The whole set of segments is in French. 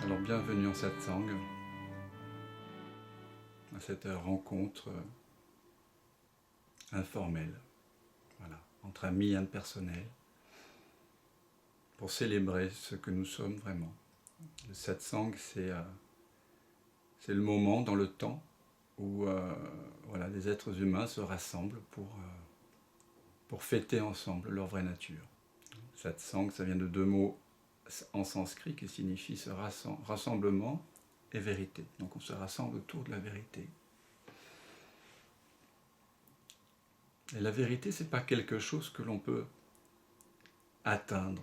Alors bienvenue en satsang, à cette rencontre informelle, voilà, entre amis impersonnels, pour célébrer ce que nous sommes vraiment. Le satsang, c'est le moment dans le temps où voilà, des êtres humains se rassemblent pour fêter ensemble leur vraie nature. Satsang, ça vient de deux mots en sanskrit qui signifient ce rassemblement et vérité. Donc on se rassemble autour de la vérité. Et la vérité, ce n'est pas quelque chose que l'on peut atteindre.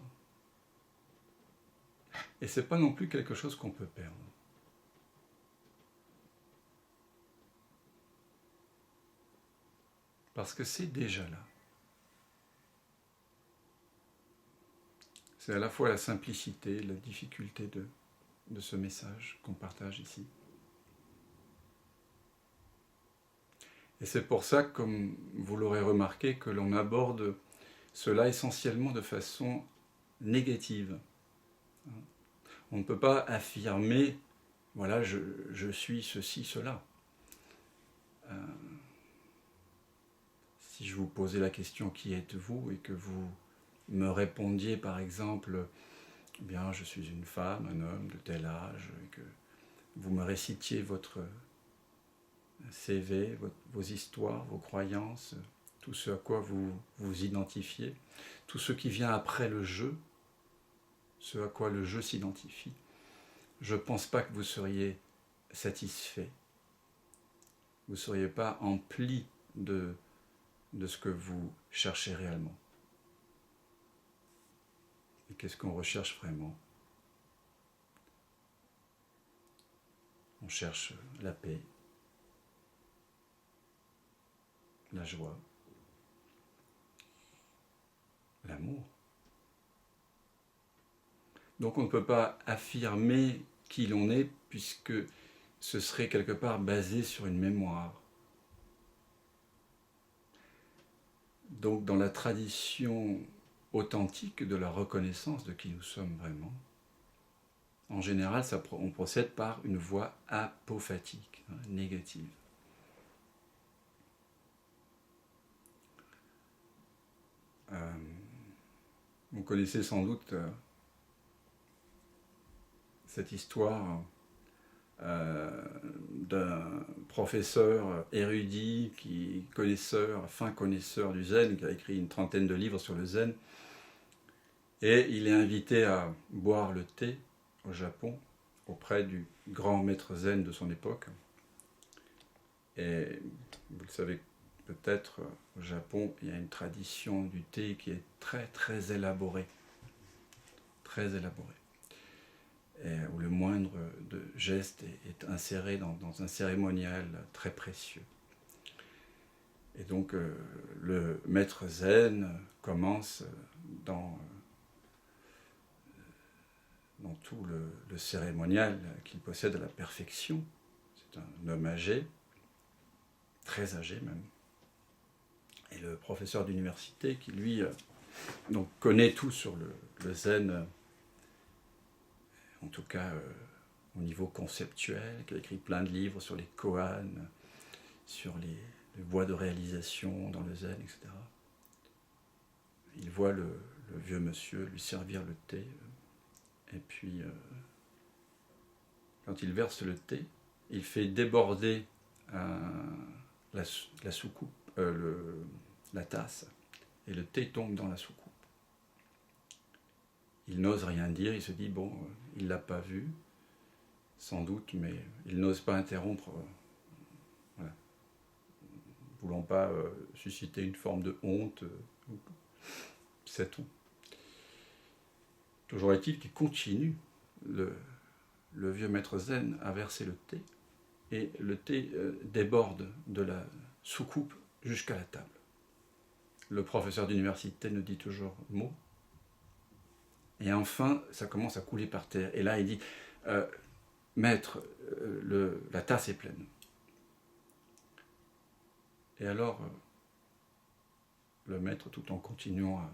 Et ce n'est pas non plus quelque chose qu'on peut perdre. Parce que c'est déjà là. C'est à la fois la simplicité, la difficulté de ce message qu'on partage ici. Et c'est pour ça, comme vous l'aurez remarqué, que l'on aborde cela essentiellement de façon négative. On ne peut pas affirmer, voilà, je suis ceci, cela. Si je vous posais la question qui êtes-vous et que vous me répondiez par exemple, eh bien je suis une femme, un homme de tel âge, et que vous me récitiez votre CV, vos histoires, vos croyances, tout ce à quoi vous vous identifiez, tout ce qui vient après le jeu, ce à quoi le jeu s'identifie, je ne pense pas que vous seriez satisfait. Vous ne seriez pas empli de ce que vous cherchez réellement. Et qu'est-ce qu'on recherche vraiment? On cherche la paix, la joie, l'amour. Donc on ne peut pas affirmer qui l'on est puisque ce serait quelque part basé sur une mémoire. Donc dans la tradition authentique de la reconnaissance de qui nous sommes vraiment, en général, on procède par une voie apophatique, négative. Vous connaissez sans doute cette histoire d'un professeur érudit, fin connaisseur du zen, qui a écrit une trentaine de livres sur le zen, et il est invité à boire le thé au Japon, auprès du grand maître zen de son époque. Et vous le savez peut-être, au Japon, il y a une tradition du thé qui est très très élaborée. Très élaborée. Et où le moindre geste est inséré dans un cérémonial très précieux. Et donc le maître zen commence dans tout le cérémonial qu'il possède à la perfection. C'est un homme âgé, très âgé même. Et le professeur d'université qui lui donc connaît tout sur le zen, en tout cas au niveau conceptuel, qui a écrit plein de livres sur les koans, sur les voies de réalisation dans le zen, etc. Il voit le vieux monsieur lui servir le thé, et puis quand il verse le thé, il fait déborder la soucoupe, la tasse, et le thé tombe dans la soucoupe. Il n'ose rien dire, il se dit, bon, il ne l'a pas vu, sans doute, mais il n'ose pas interrompre, voilà. Voulant pas susciter une forme de honte, sait-on. Toujours est-il qu'il continue, le vieux maître zen, à verser le thé, et le thé déborde de la soucoupe jusqu'à la table. Le professeur d'université ne dit toujours mot. Et enfin, ça commence à couler par terre. Et là, il dit, maître, la tasse est pleine. Et alors, le maître, tout en continuant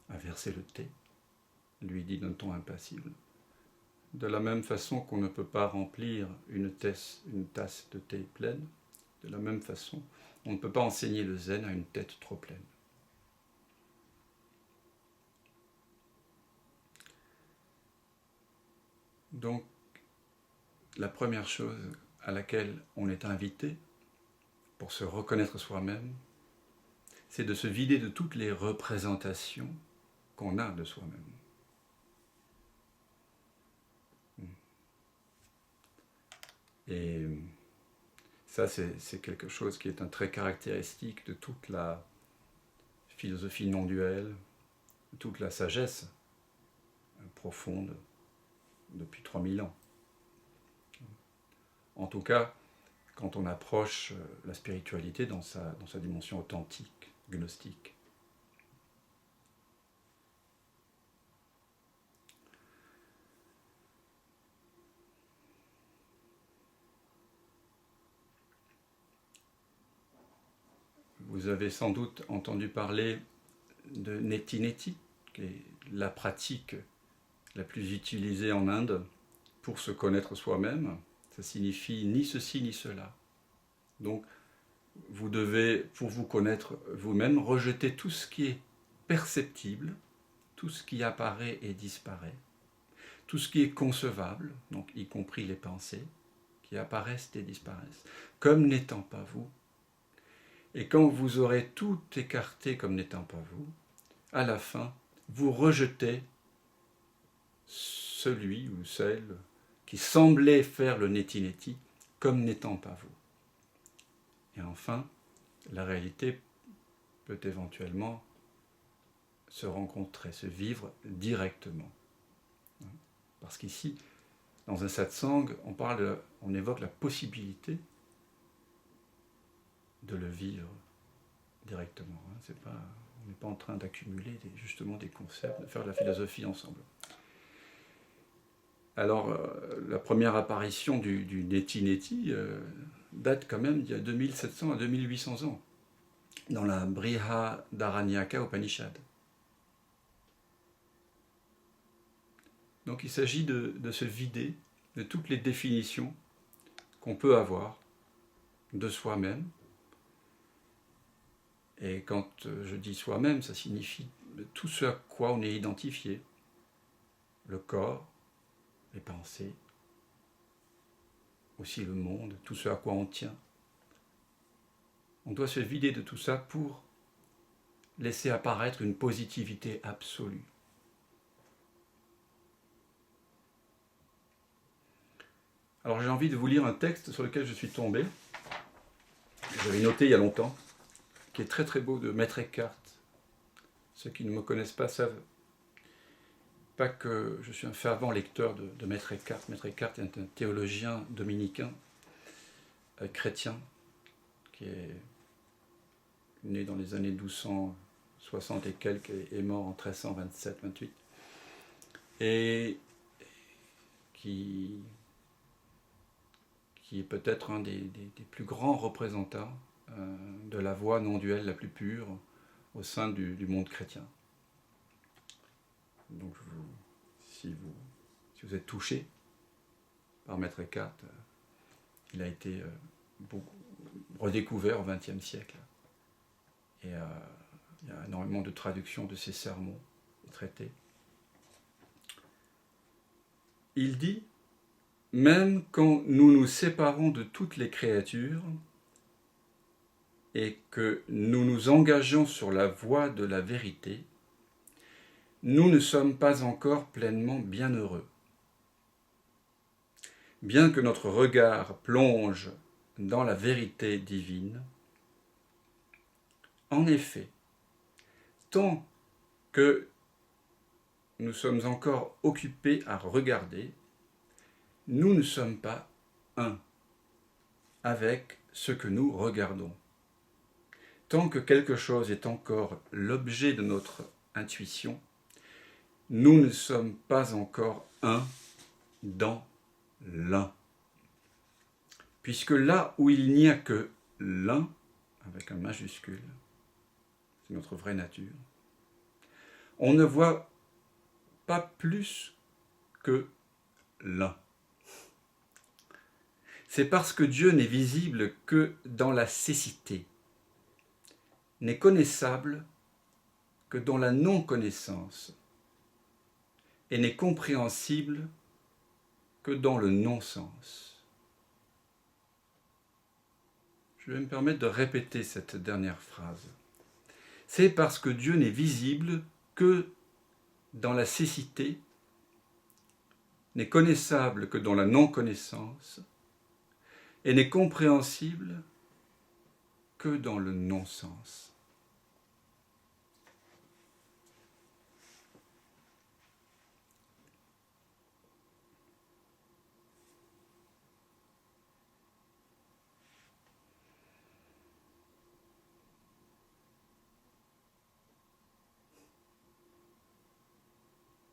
à verser le thé, lui dit d'un ton impassible, De la même façon qu'on ne peut pas remplir une tasse de thé pleine, de la même façon, on ne peut pas enseigner le zen à une tête trop pleine. Donc, la première chose à laquelle on est invité pour se reconnaître soi-même, c'est de se vider de toutes les représentations qu'on a de soi-même. Et ça, c'est quelque chose qui est un trait caractéristique de toute la philosophie non duelle, toute la sagesse profonde depuis 3000 ans. En tout cas, quand on approche la spiritualité dans sa dimension authentique, gnostique. Vous avez sans doute entendu parler de Neti Neti, qui est la pratique la plus utilisée en Inde pour se connaître soi-même. Ça signifie ni ceci ni cela. Donc, vous devez, pour vous connaître vous-même, rejeter tout ce qui est perceptible, tout ce qui apparaît et disparaît, tout ce qui est concevable, donc y compris les pensées, qui apparaissent et disparaissent, comme n'étant pas vous. Et quand vous aurez tout écarté comme n'étant pas vous, à la fin, vous rejetez celui ou celle qui semblait faire le neti-neti comme n'étant pas vous. Et enfin, la réalité peut éventuellement se rencontrer, se vivre directement. Parce qu'ici, dans un satsang, on évoque la possibilité de le vivre directement. On n'est pas en train d'accumuler justement des concepts, de faire de la philosophie ensemble. Alors, la première apparition du neti-neti date quand même d'il y a 2700 à 2800 ans, dans la Brihadaranyaka Upanishad. Donc il s'agit de se vider de toutes les définitions qu'on peut avoir de soi-même. Et quand je dis soi-même, ça signifie tout ce à quoi on est identifié. Le corps, les pensées, aussi le monde, tout ce à quoi on tient. On doit se vider de tout ça pour laisser apparaître une positivité absolue. Alors j'ai envie de vous lire un texte sur lequel je suis tombé, j'avais noté il y a longtemps, qui est très très beau, de Maître Eckhart. Ceux qui ne me connaissent pas savent pas que je suis un fervent lecteur de Maître Eckhart. Maître Eckhart est un théologien dominicain, chrétien, qui est né dans les années 1260 et quelques et est mort en 1327-28, et qui est peut-être un des plus grands représentants de la voie non-duelle la plus pure au sein du monde chrétien. Donc, si vous êtes touché par Maître Eckhart, il a été beaucoup redécouvert au XXe siècle. Et il y a énormément de traductions de ses sermons, de traités. Il dit: même quand nous nous séparons de toutes les créatures et que nous nous engageons sur la voie de la vérité, nous ne sommes pas encore pleinement bienheureux. Bien que notre regard plonge dans la vérité divine, en effet, tant que nous sommes encore occupés à regarder, nous ne sommes pas un avec ce que nous regardons. Tant que quelque chose est encore l'objet de notre intuition, nous ne sommes pas encore un dans l'un. Puisque là où il n'y a que l'un, avec un majuscule, c'est notre vraie nature, on ne voit pas plus que l'un. C'est parce que Dieu n'est visible que dans la cécité, n'est connaissable que dans la non-connaissance, et n'est compréhensible que dans le non-sens. Je vais me permettre de répéter cette dernière phrase. C'est parce que Dieu n'est visible que dans la cécité, n'est connaissable que dans la non-connaissance, et n'est compréhensible que dans le non-sens.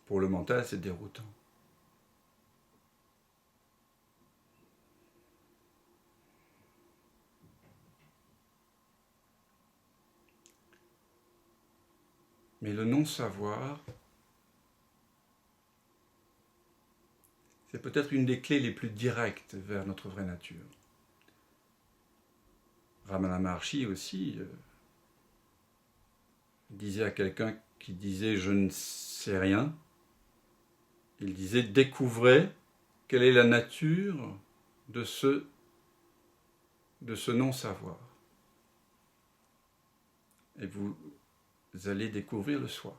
Pour le mental, c'est déroutant. Mais le non-savoir, c'est peut-être une des clés les plus directes vers notre vraie nature. Ramana Maharshi aussi disait à quelqu'un qui disait « je ne sais rien », il disait « découvrez quelle est la nature de ce non-savoir ». Et vous allez découvrir le soi.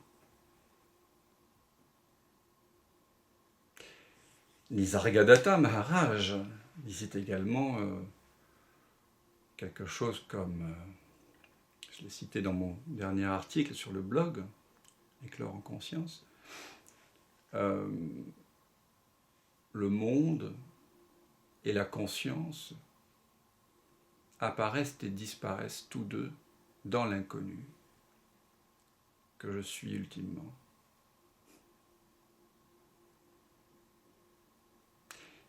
Nisargadatta Maharaj disait également quelque chose comme, je l'ai cité dans mon dernier article sur le blog, Éclore en conscience, le monde et la conscience apparaissent et disparaissent tous deux dans l'inconnu que je suis ultimement.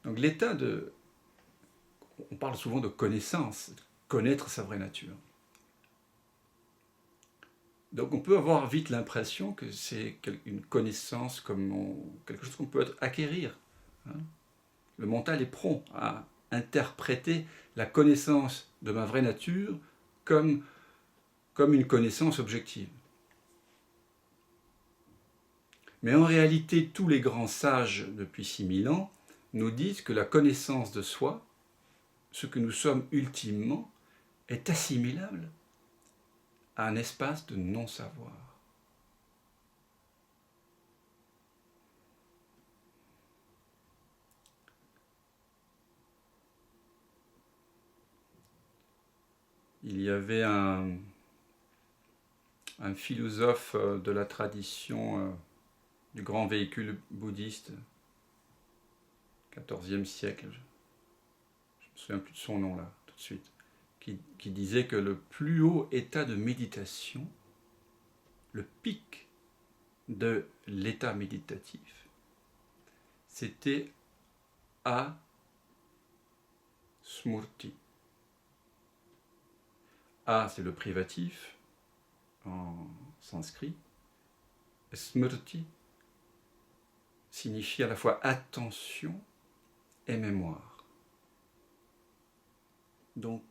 Donc l'état de... On parle souvent de connaissance, connaître sa vraie nature. Donc on peut avoir vite l'impression que c'est une connaissance, comme quelque chose qu'on peut acquérir. Le mental est prompt à interpréter la connaissance de ma vraie nature comme une connaissance objective. Mais en réalité, tous les grands sages depuis 6000 ans nous disent que la connaissance de soi, ce que nous sommes ultimement, est assimilable à un espace de non-savoir. Il y avait un philosophe de la tradition du grand véhicule bouddhiste, 14e siècle, je ne me souviens plus de son nom là, tout de suite, qui disait que le plus haut état de méditation, le pic de l'état méditatif, c'était A-smurti. A, c'est le privatif en sanskrit. Smrti signifie à la fois attention et mémoire. Donc,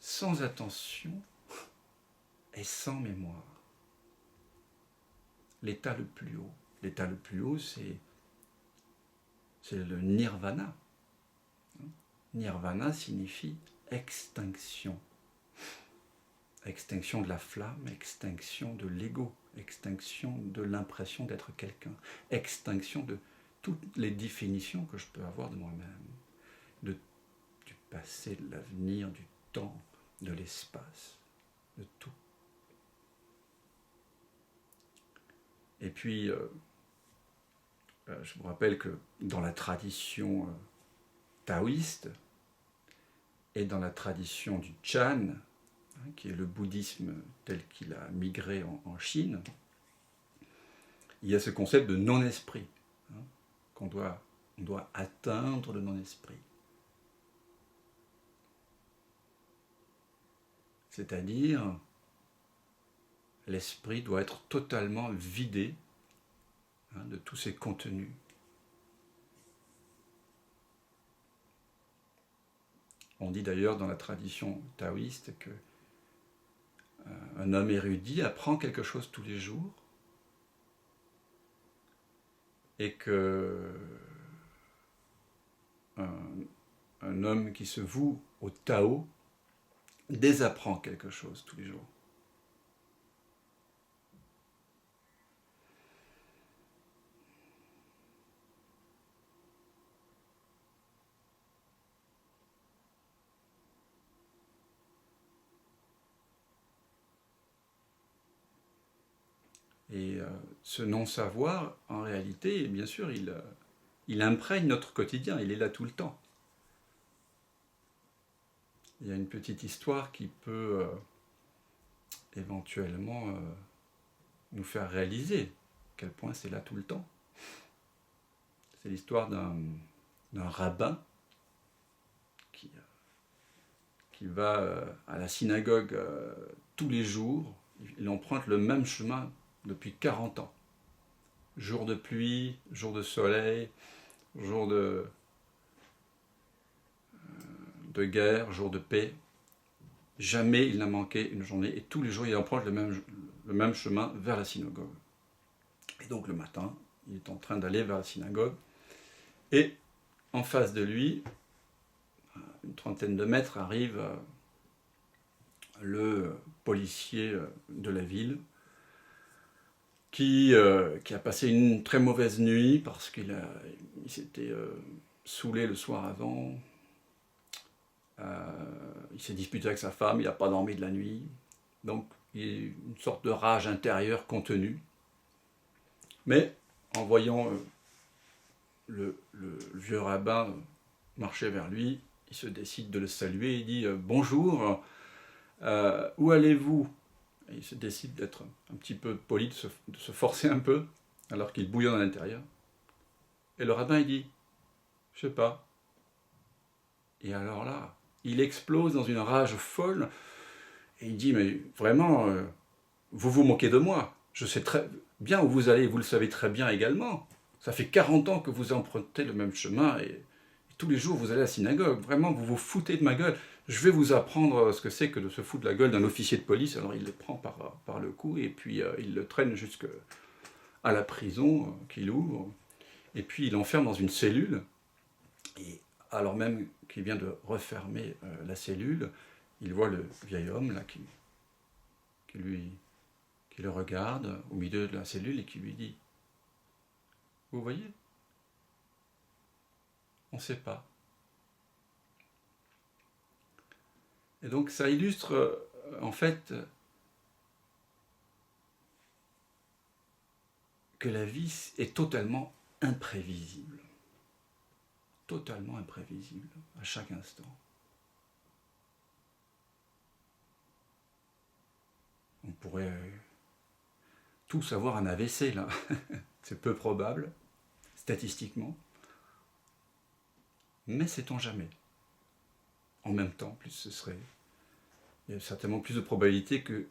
sans attention et sans mémoire. L'état le plus haut. L'état le plus haut, c'est le nirvana. Nirvana signifie extinction. Extinction de la flamme, extinction de l'ego, extinction de l'impression d'être quelqu'un, extinction de toutes les définitions que je peux avoir de moi-même, du passé, de l'avenir, du temps, de l'espace, de tout. Et puis, je vous rappelle que dans la tradition taoïste et dans la tradition du Chan, qui est le bouddhisme tel qu'il a migré en Chine, il y a ce concept de non-esprit, qu'on doit atteindre le non-esprit. C'est-à-dire, l'esprit doit être totalement vidé de tous ses contenus On dit d'ailleurs dans la tradition taoïste que un homme érudit apprend quelque chose tous les jours et que un homme qui se voue au Tao désapprend quelque chose tous les jours. Et ce non-savoir, en réalité, bien sûr, il imprègne notre quotidien, il est là tout le temps. Il y a une petite histoire qui peut éventuellement nous faire réaliser à quel point c'est là tout le temps. C'est l'histoire d'un rabbin qui va à la synagogue tous les jours. Il emprunte le même chemin depuis 40 ans. Jour de pluie, jour de soleil, jour de guerre, jour de paix. Jamais il n'a manqué une journée et tous les jours il emprunte le même chemin vers la synagogue. Et donc le matin, il est en train d'aller vers la synagogue et en face de lui, une trentaine de mètres, arrive le policier de la ville qui a passé une très mauvaise nuit parce qu'il s'était saoulé le soir avant. Il s'est disputé avec sa femme, il n'a pas dormi de la nuit. Donc il y a une sorte de rage intérieure contenue. Mais en voyant le vieux rabbin marcher vers lui, il se décide de le saluer, il dit « Bonjour, où allez-vous » Et il se décide d'être un petit peu poli, de se forcer un peu, alors qu'il bouillonne à l'intérieur. Et le rabbin, il dit « Je sais pas ». Et alors là, il explose dans une rage folle, et il dit « Mais vraiment, vous vous moquez de moi. Je sais très bien où vous allez, vous le savez très bien également. Ça fait 40 ans que vous empruntez le même chemin, et tous les jours vous allez à la synagogue. Vraiment, vous vous foutez de ma gueule. Je vais vous apprendre ce que c'est que de se foutre de la gueule d'un officier de police. » Alors il le prend par le cou, et puis il le traîne jusqu'à la prison qu'il ouvre. Et puis il l'enferme dans une cellule. Et alors même qu'il vient de refermer la cellule, il voit le vieil homme là qui le regarde au milieu de la cellule et qui lui dit « Vous voyez, on ne sait pas. » Et donc ça illustre en fait que la vie est totalement imprévisible. Totalement imprévisible à chaque instant. On pourrait tous avoir un AVC là. C'est peu probable, statistiquement. Mais sait-on jamais. En même temps, il y a certainement plus de probabilité que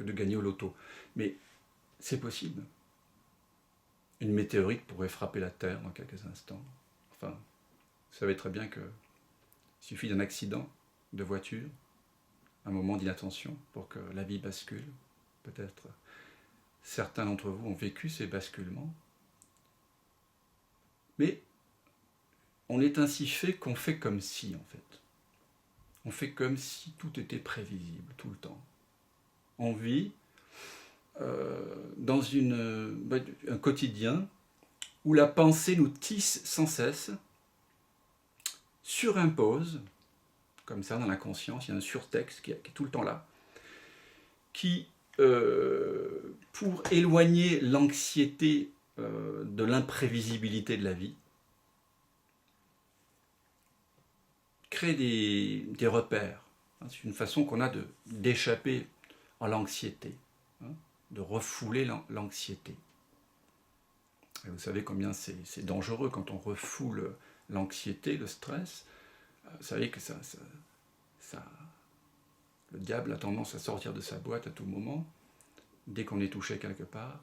de gagner au loto. Mais c'est possible. Une météorite pourrait frapper la Terre dans quelques instants. Enfin, vous savez très bien qu'il suffit d'un accident de voiture, un moment d'inattention pour que la vie bascule. Peut-être certains d'entre vous ont vécu ces basculements. Mais on est ainsi fait qu'on fait comme si, en fait. On fait comme si tout était prévisible, tout le temps. On vit dans un quotidien où la pensée nous tisse sans cesse, surimpose, comme ça dans la conscience, il y a un surtexte qui est tout le temps là, qui, pour éloigner l'anxiété de l'imprévisibilité de la vie, crée des repères. C'est une façon qu'on a d'échapper à l'anxiété, de refouler l'anxiété. Et vous savez combien c'est dangereux quand on refoule l'anxiété, le stress. Vous savez que le diable a tendance à sortir de sa boîte à tout moment, dès qu'on est touché quelque part.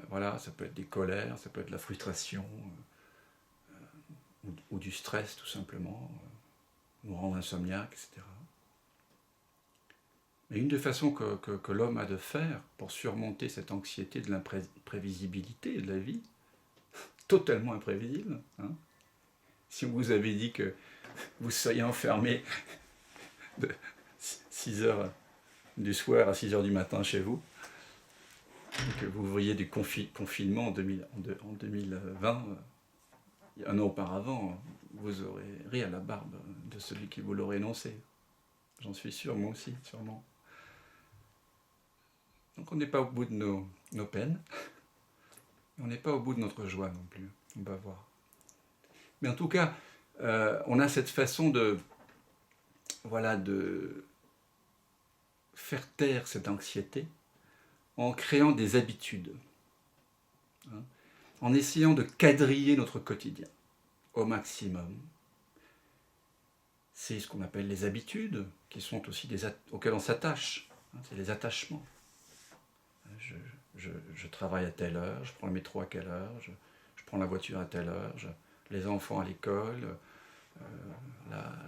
Voilà, ça peut être des colères, ça peut être la frustration, ou du stress tout simplement, nous rendre insomniaques, etc. Mais une des façons que l'homme a de faire pour surmonter cette anxiété de l'imprévisibilité de la vie, totalement imprévisible, hein, si on vous avait dit que vous seriez enfermé de 6 heures du soir à 6 heures du matin chez vous, et que vous voyez du confinement en 2020, un an auparavant, vous aurez ri à la barbe de celui qui vous l'aurait énoncé. J'en suis sûr, moi aussi, sûrement. Donc on n'est pas au bout de nos peines, on n'est pas au bout de notre joie non plus, on va voir. Mais en tout cas, on a cette façon de faire taire cette anxiété en créant des habitudes, hein, en essayant de quadriller notre quotidien au maximum. C'est ce qu'on appelle les habitudes, qui sont aussi auxquelles on s'attache, hein, c'est les attachements. Je travaille à telle heure, je prends le métro à quelle heure, je prends la voiture à telle heure, les enfants à l'école,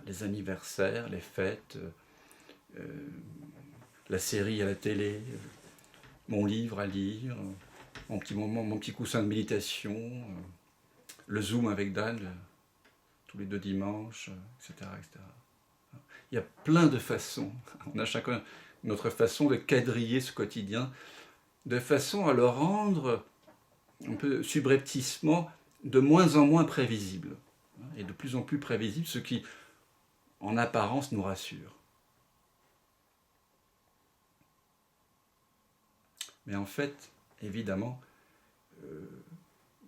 les anniversaires, les fêtes, la série à la télé, mon livre à lire, mon petit coussin de méditation, le Zoom avec Dan, tous les 2 dimanches, etc., etc. Il y a plein de façons, on a chacun notre façon de quadriller ce quotidien, de façon à le rendre un peu subrepticement de moins en moins prévisible, et de plus en plus prévisible, ce qui, en apparence, nous rassure. Mais en fait, évidemment,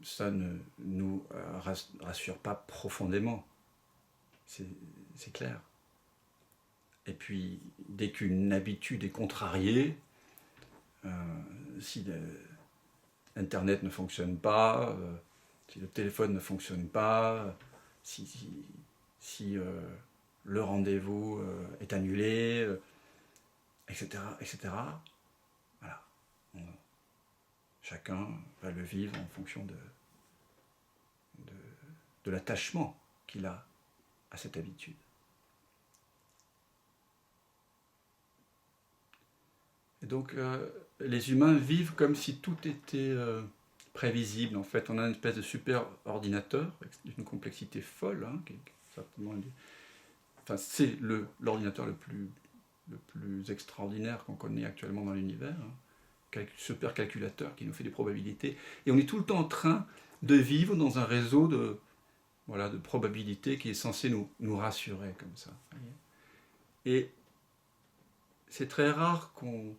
ça ne nous rassure pas profondément, c'est clair. Et puis, dès qu'une habitude est contrariée, si Internet ne fonctionne pas, si le téléphone ne fonctionne pas, si le rendez-vous est annulé, etc., etc., voilà. Chacun va le vivre en fonction de l'attachement qu'il a à cette habitude. Et donc, les humains vivent comme si tout était prévisible. En fait, on a une espèce de super ordinateur, avec une complexité folle, hein, qui est certainement c'est l'ordinateur le plus extraordinaire qu'on connaît actuellement dans l'univers, hein, super calculateur qui nous fait des probabilités. Et on est tout le temps en train de vivre dans un réseau de probabilités qui est censé nous rassurer comme ça. Et c'est très rare qu'on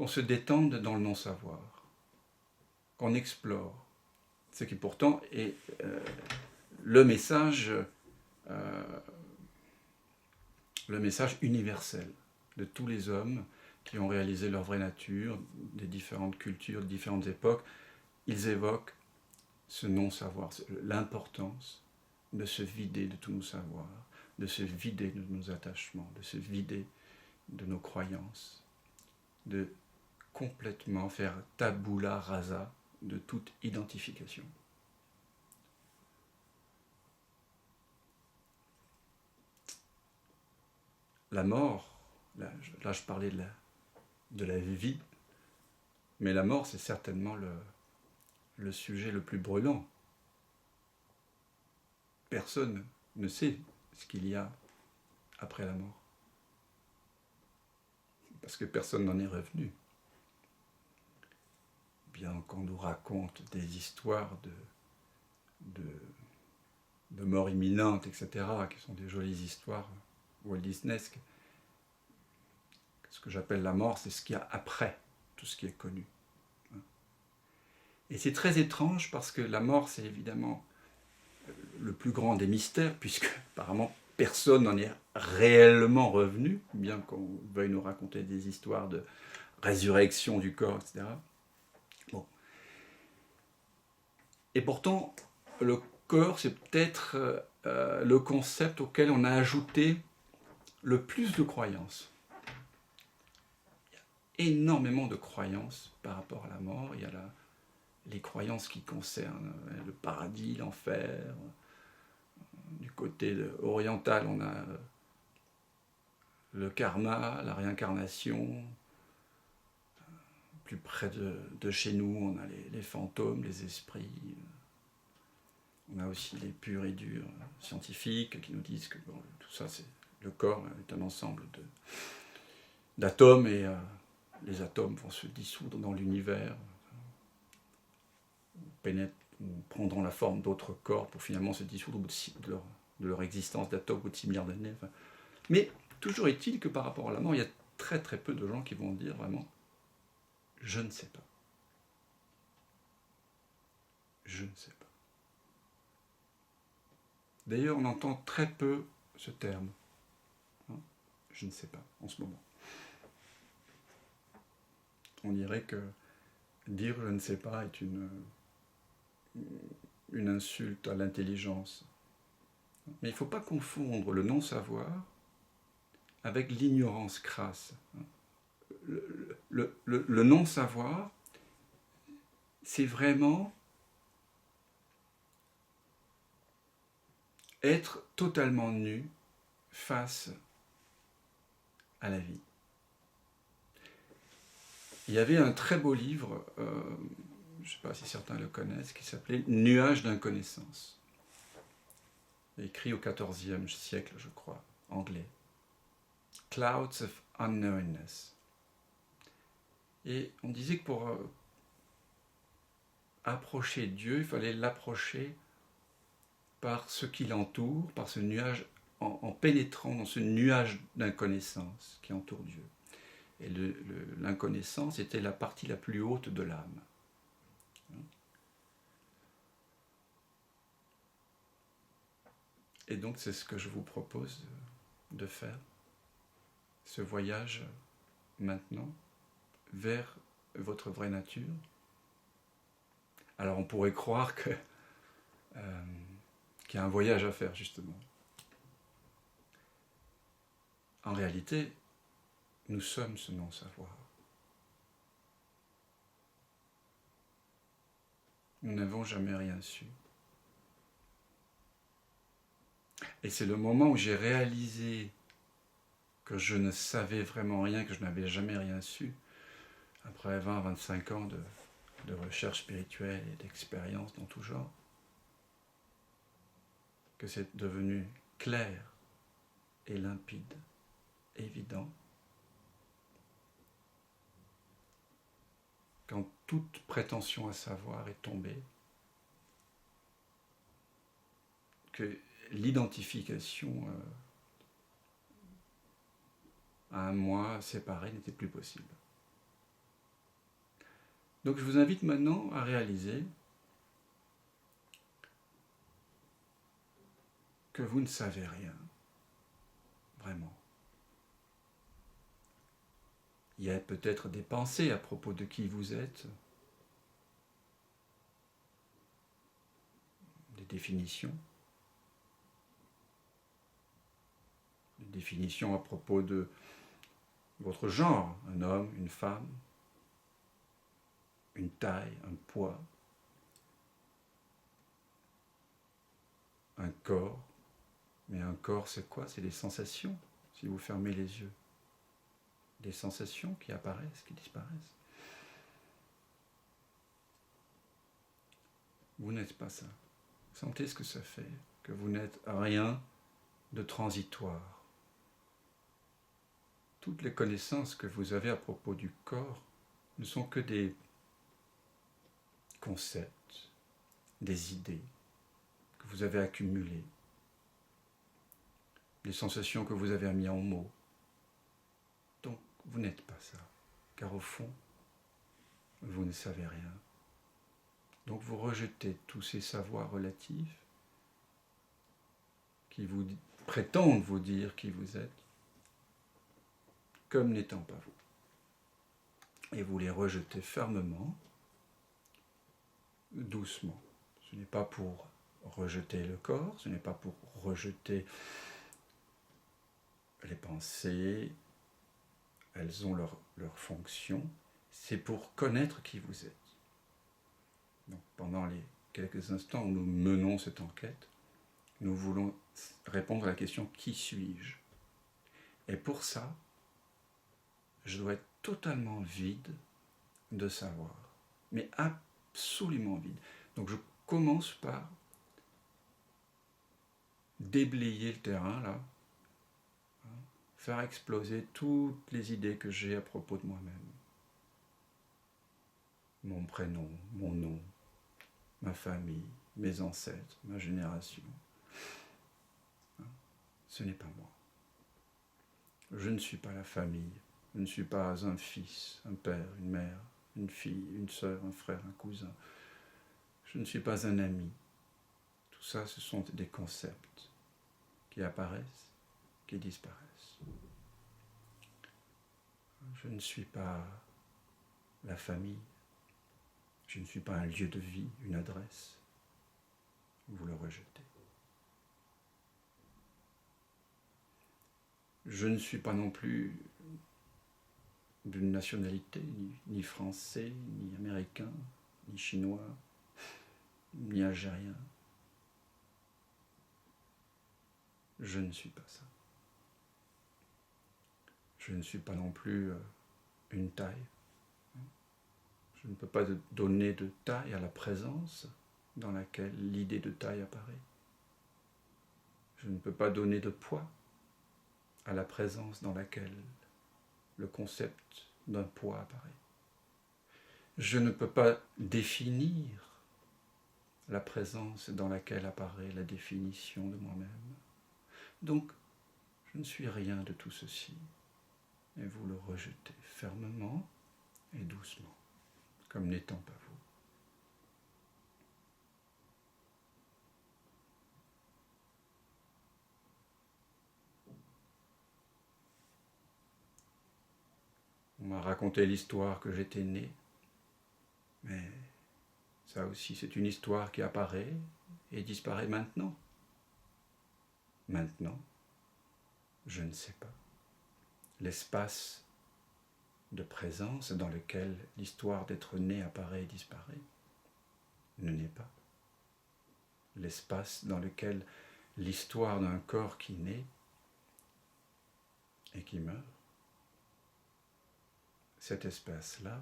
se détende dans le non-savoir, qu'on explore, ce qui pourtant est le message universel de tous les hommes qui ont réalisé leur vraie nature, des différentes cultures, de différentes époques. Ils évoquent ce non-savoir, l'importance de se vider de tous nos savoirs, de se vider de nos attachements, de se vider de nos croyances, de complètement faire tabula rasa de toute identification. La mort, là je parlais de la vie, mais la mort c'est certainement le sujet le plus brûlant. Personne ne sait ce qu'il y a après la mort, parce que personne n'en est revenu. Bien qu'on nous raconte des histoires de mort imminente, etc., qui sont des jolies histoires Walt Disneyesques. Ce que j'appelle la mort, c'est ce qu'il y a après tout ce qui est connu. Et c'est très étrange parce que la mort, c'est évidemment le plus grand des mystères, puisque apparemment personne n'en est réellement revenu, bien qu'on veuille nous raconter des histoires de résurrection du corps, etc. Bon. Et pourtant, le corps, c'est peut-être le concept auquel on a ajouté le plus de croyances. Il y a énormément de croyances par rapport à la mort. Il y a les croyances qui concernent le paradis, l'enfer. Du côté oriental, on a le karma, la réincarnation. Plus près de chez nous, on a les fantômes, les esprits. On a aussi les purs et durs scientifiques qui nous disent que bon, tout ça, c'est le corps est un ensemble d'atomes et les atomes vont se dissoudre dans l'univers, ou prendront la forme d'autres corps pour finalement se dissoudre au bout de leur existence d'atomes au bout de 6 milliards d'années. Enfin, mais toujours est-il que par rapport à la mort, il y a très très peu de gens qui vont dire vraiment « je ne sais pas ». Je ne sais pas. D'ailleurs, on entend très peu ce terme. Hein, je ne sais pas, en ce moment. On dirait que dire je ne sais pas est une insulte à l'intelligence. Mais il ne faut pas confondre le non-savoir avec l'ignorance crasse. Le non-savoir, c'est vraiment être totalement nu face à la vie. Il y avait un très beau livre, je ne sais pas si certains le connaissent, qui s'appelait « Nuages d'inconnaissance », écrit au XIVe siècle, je crois, anglais. « Clouds of Unknowingness ». Et on disait que pour approcher Dieu, il fallait l'approcher par ce qui l'entoure, par ce nuage, en pénétrant dans ce nuage d'inconnaissance qui entoure Dieu. Et l'inconnaissance était la partie la plus haute de l'âme. Et donc c'est ce que je vous propose de faire, ce voyage maintenant vers votre vraie nature. Alors on pourrait croire qu'il y a un voyage à faire justement. En réalité, nous sommes ce non-savoir. Nous n'avons jamais rien su. Et c'est le moment où j'ai réalisé que je ne savais vraiment rien, que je n'avais jamais rien su, après 20-25 ans de recherche spirituelle et d'expérience dans tout genre, que c'est devenu clair et limpide, évident, quand toute prétention à savoir est tombée, que l'identification à un moi séparé n'était plus possible. Donc je vous invite maintenant à réaliser que vous ne savez rien, vraiment. Il y a peut-être des pensées à propos de qui vous êtes, des définitions à propos de votre genre, un homme, une femme, une taille, un poids, un corps. Mais un corps, c'est quoi? C'est des sensations, si vous fermez les yeux. Des sensations qui apparaissent, qui disparaissent. Vous n'êtes pas ça. Sentez ce que ça fait, que vous n'êtes rien de transitoire. Toutes les connaissances que vous avez à propos du corps ne sont que des concepts, des idées que vous avez accumulées, des sensations que vous avez mis en mots. Donc, vous n'êtes pas ça, car au fond, vous ne savez rien. Donc, vous rejetez tous ces savoirs relatifs qui vous prétendent vous dire qui vous êtes, comme n'étant pas vous. Et vous les rejetez fermement, doucement. Ce n'est pas pour rejeter le corps, ce n'est pas pour rejeter les pensées, elles ont leur fonction, c'est pour connaître qui vous êtes. Donc, pendant les quelques instants où nous menons cette enquête, nous voulons répondre à la question « Qui suis-je » Et pour ça, je dois être totalement vide de savoir, mais absolument vide. Donc je commence par déblayer le terrain, là, faire exploser toutes les idées que j'ai à propos de moi-même. Mon prénom, mon nom, ma famille, mes ancêtres, ma génération. Ce n'est pas moi. Je ne suis pas la famille. Je ne suis pas un fils, un père, une mère, une fille, une sœur, un frère, un cousin. Je ne suis pas un ami. Tout ça, ce sont des concepts qui apparaissent, qui disparaissent. Je ne suis pas la famille. Je ne suis pas un lieu de vie, une adresse. Vous le rejetez. Je ne suis pas non plus d'une nationalité, ni français, ni américain, ni chinois, ni algérien. Je ne suis pas ça. Je ne suis pas non plus une taille. Je ne peux pas donner de taille à la présence dans laquelle l'idée de taille apparaît. Je ne peux pas donner de poids à la présence dans laquelle le concept d'un poids apparaît. Je ne peux pas définir la présence dans laquelle apparaît la définition de moi-même. Donc, je ne suis rien de tout ceci, et vous le rejetez fermement et doucement, comme n'étant pas vous. On m'a raconté l'histoire que j'étais né, mais ça aussi c'est une histoire qui apparaît et disparaît maintenant. Maintenant, je ne sais pas. L'espace de présence dans lequel l'histoire d'être né apparaît et disparaît ne naît pas. L'espace dans lequel l'histoire d'un corps qui naît et qui meurt, cet espace-là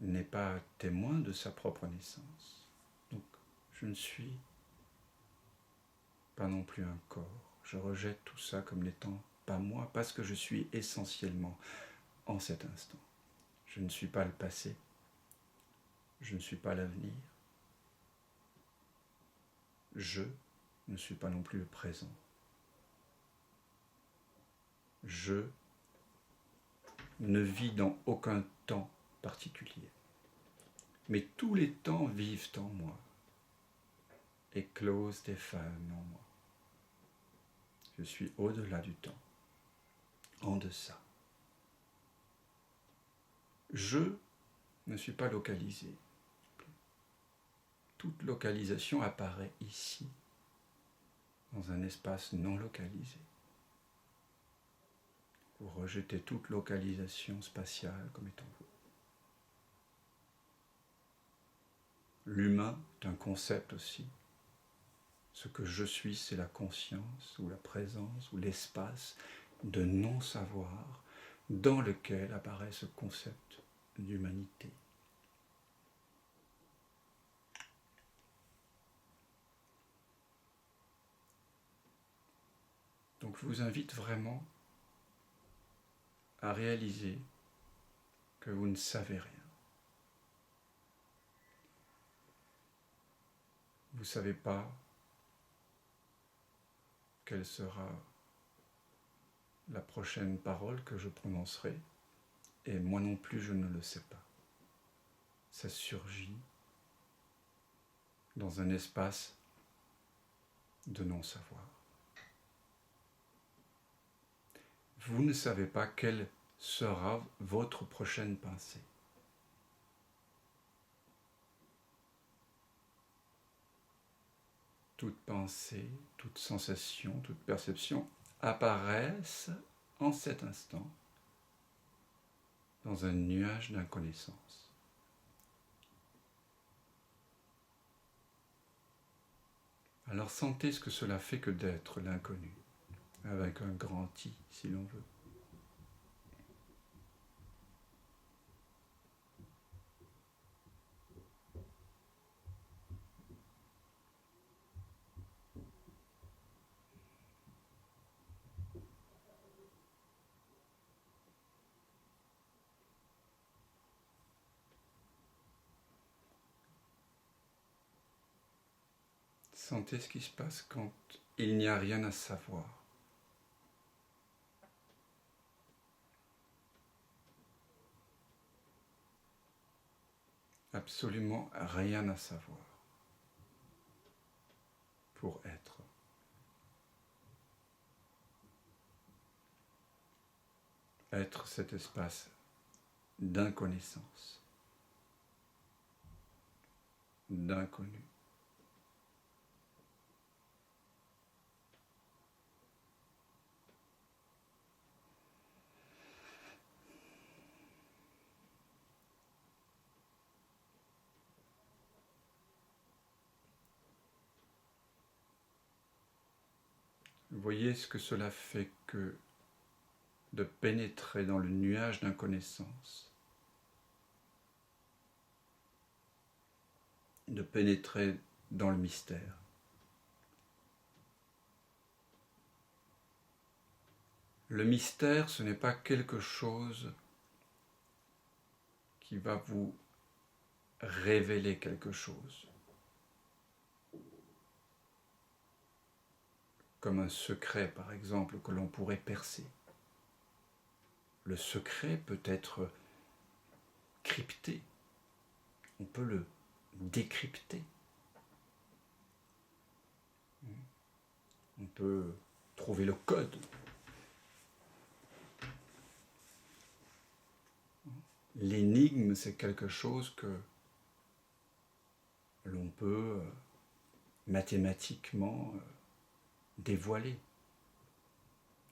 n'est pas témoin de sa propre naissance. Donc, je ne suis pas non plus un corps. Je rejette tout ça comme n'étant pas moi, parce que je suis essentiellement en cet instant. Je ne suis pas le passé. Je ne suis pas l'avenir. Je ne suis pas non plus le présent. Je ne vis dans aucun temps particulier. Mais tous les temps vivent en moi, éclosent des femmes en moi. Je suis au-delà du temps, en deçà. Je ne suis pas localisé. Toute localisation apparaît ici, dans un espace non localisé. Vous rejetez toute localisation spatiale comme étant vous. L'humain est un concept aussi. Ce que je suis, c'est la conscience, ou la présence, ou l'espace de non-savoir dans lequel apparaît ce concept d'humanité. Donc je vous invite vraiment à réaliser que vous ne savez rien. Vous ne savez pas quelle sera la prochaine parole que je prononcerai, et moi non plus je ne le sais pas. Ça surgit dans un espace de non-savoir. Vous ne savez pas quelle sera votre prochaine pensée. Toute pensée, toute sensation, toute perception apparaissent en cet instant dans un nuage d'inconnaissance. Alors sentez ce que cela fait que d'être l'inconnu, avec un grand I si l'on veut. Sentez ce qui se passe quand il n'y a rien à savoir. Absolument rien à savoir pour être. Être cet espace d'inconnaissance, d'inconnu. Vous voyez ce que cela fait que de pénétrer dans le nuage d'inconnaissance, de pénétrer dans le mystère. Le mystère, ce n'est pas quelque chose qui va vous révéler quelque chose, comme un secret par exemple que l'on pourrait percer. Le secret peut être crypté, on peut le décrypter, on peut trouver le code. L'énigme, c'est quelque chose que l'on peut mathématiquement dévoiler.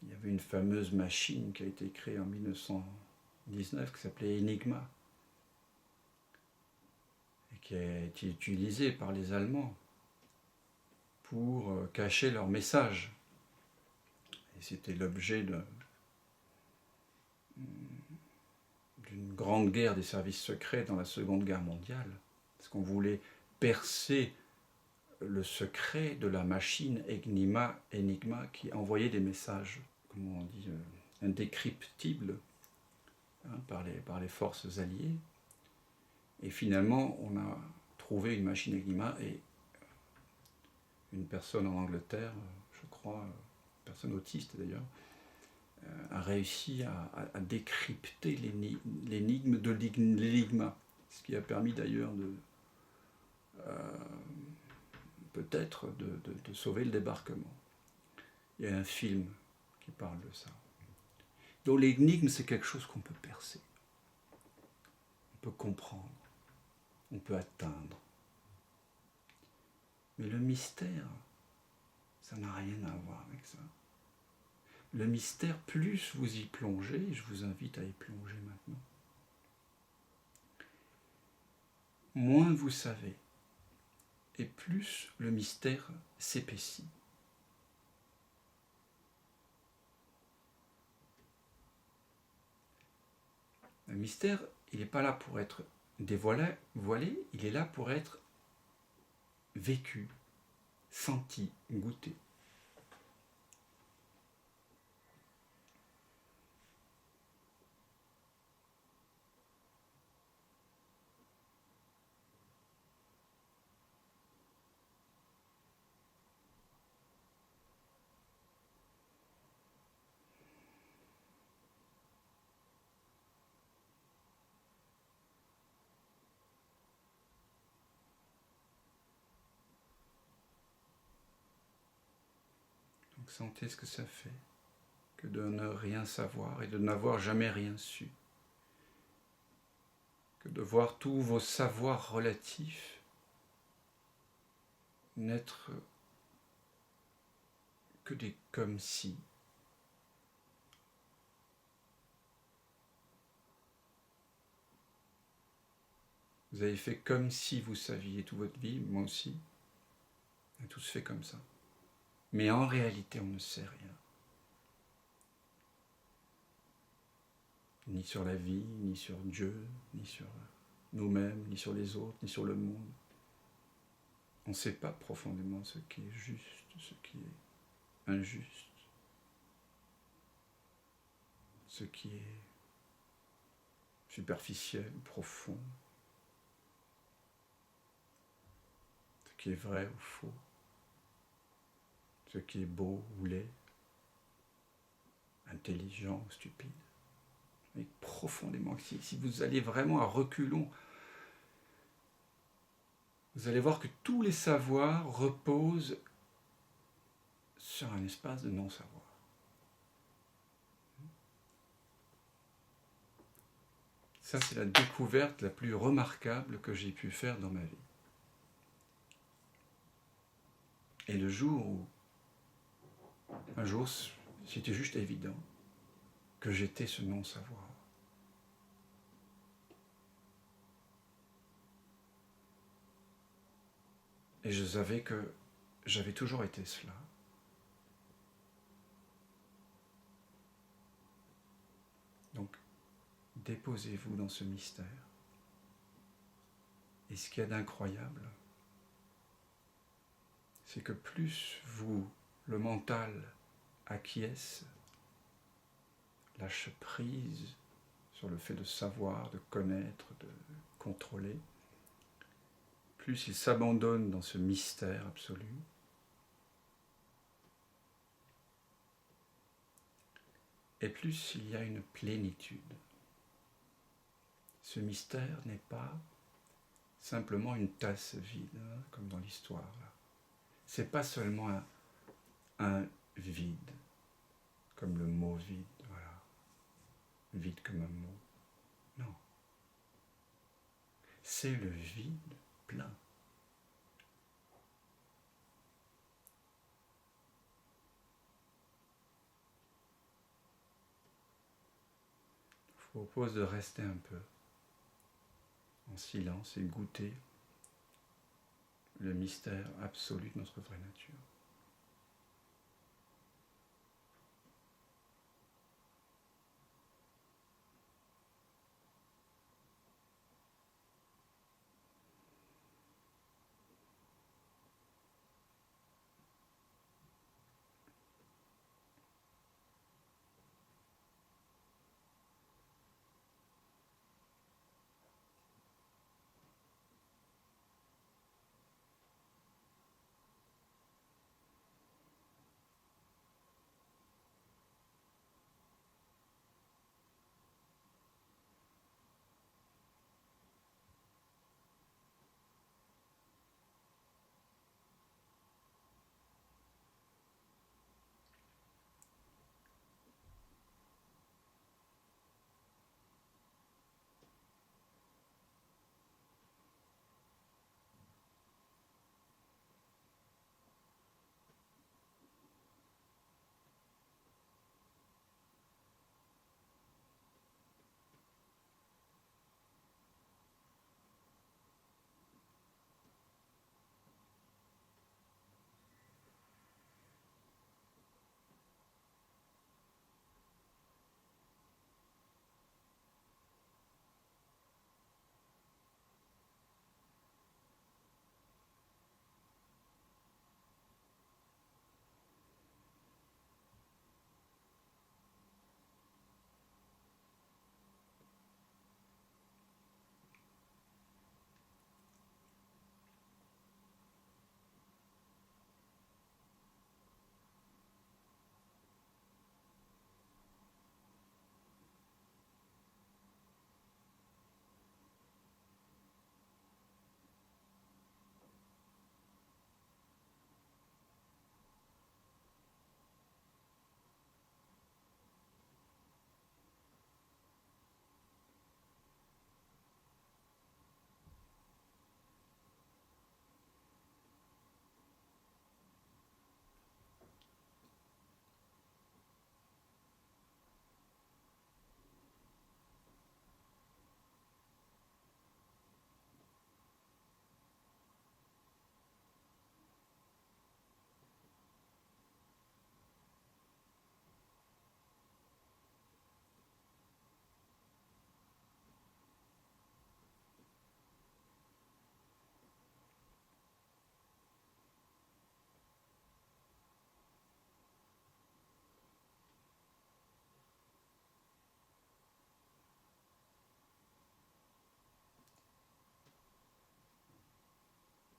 Il y avait une fameuse machine qui a été créée en 1919 qui s'appelait Enigma et qui a été utilisée par les Allemands pour cacher leurs messages. Et c'était l'objet d'une grande guerre des services secrets dans la Seconde Guerre mondiale, parce qu'on voulait percer le secret de la machine Enigma qui envoyait des messages, comment on dit, indécryptibles par les forces alliées. Et finalement, on a trouvé une machine Enigma et une personne en Angleterre, je crois, une personne autiste d'ailleurs, a réussi à décrypter l'énigme de l'Enigma, ce qui a permis d'ailleurs peut-être de sauver le débarquement. Il y a un film qui parle de ça. Donc l'énigme, c'est quelque chose qu'on peut percer, on peut comprendre, on peut atteindre. Mais le mystère, ça n'a rien à voir avec ça. Le mystère, plus vous y plongez, je vous invite à y plonger maintenant, moins vous savez, et plus le mystère s'épaissit. Le mystère, il n'est pas là pour être dévoilé, il est là pour être vécu, senti, goûté. Donc sentez ce que ça fait que de ne rien savoir et de n'avoir jamais rien su. Que de voir tous vos savoirs relatifs n'être que des comme si. Vous avez fait comme si vous saviez toute votre vie, moi aussi. On est tous faits comme ça. Mais en réalité, on ne sait rien. Ni sur la vie, ni sur Dieu, ni sur nous-mêmes, ni sur les autres, ni sur le monde. On ne sait pas profondément ce qui est juste, ce qui est injuste, ce qui est superficiel, profond, ce qui est vrai ou faux, ce qui est beau ou laid, intelligent ou stupide. Mais profondément, si vous allez vraiment à reculons, vous allez voir que tous les savoirs reposent sur un espace de non-savoir. Ça, c'est la découverte la plus remarquable que j'ai pu faire dans ma vie. Et le jour où, un jour, c'était juste évident que j'étais ce non-savoir. Et je savais que j'avais toujours été cela. Donc, déposez-vous dans ce mystère. Et ce qu'il y a d'incroyable, c'est que plus le mental acquiesce, lâche prise sur le fait de savoir, de connaître, de contrôler, plus il s'abandonne dans ce mystère absolu, et plus il y a une plénitude. Ce mystère n'est pas simplement une tasse vide, comme dans l'histoire. C'est pas seulement un vide, comme le mot vide, voilà. Vide comme un mot. Non. C'est le vide plein. Je vous propose de rester un peu en silence et goûter le mystère absolu de notre vraie nature.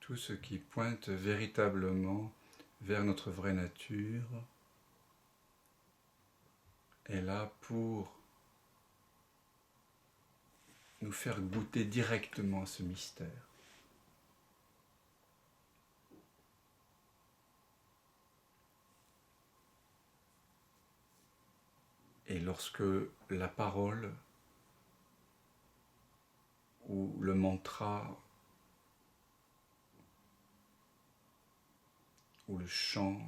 tout ce qui pointe véritablement vers notre vraie nature est là pour nous faire goûter directement à ce mystère. Et lorsque la parole ou le mantra ou le chant,